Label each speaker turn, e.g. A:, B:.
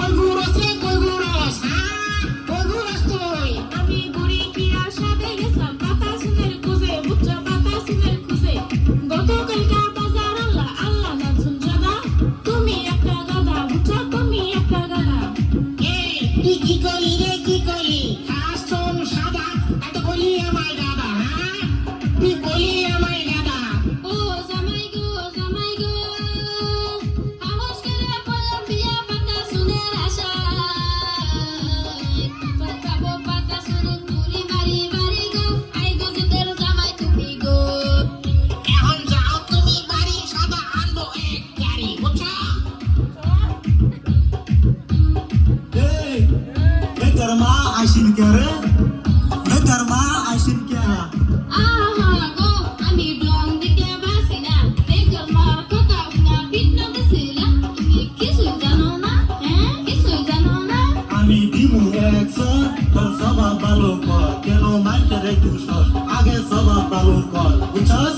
A: কই ঘুরস রে কই ঘুরস কই ঘুরস তুই
B: আমি ঘুরি কিয়ার সাথে গেছিলাম বাতাসুনের খুঁজে বুঝছো বাতাসুনের খুঁজে গতকালকা বাজার আল্লাহ আল্লাহ নাচুন জাদা তুমি একটা গাদা বুঝছো তুমি একটা গাদা
A: এই তুই কি করলি রে কি করলি খাস চোন সাদা এত করলি আমায় গাদা তুই করলি আমায় গাদা
B: ও জামাই গো সাহস করে বললাম বিয়া বাতাসুনের আশায় পাঠাবো বাতাসুনের তুলি মারি বাড়ি গো আই গো জিদের জামাই তুমি গো
A: এখন যাও তুমি বাড়ি সাদা আনবো এক গাড়ি বুঝছো
C: Bekar ma aşin kere, bekar ma aşin kere.
B: আহা গো আমি ডং দিকে বাসি না বেকার মার কথা না বিটনা দিছিলা তুমি কিছু জানো না হ্যাঁ কিছু জানো না
C: আমি দিমু একশো, তোর সবা ভালো কর, কেন মাইকে রে তুই সর, আগে সবা ভালো কর, বুঝছস?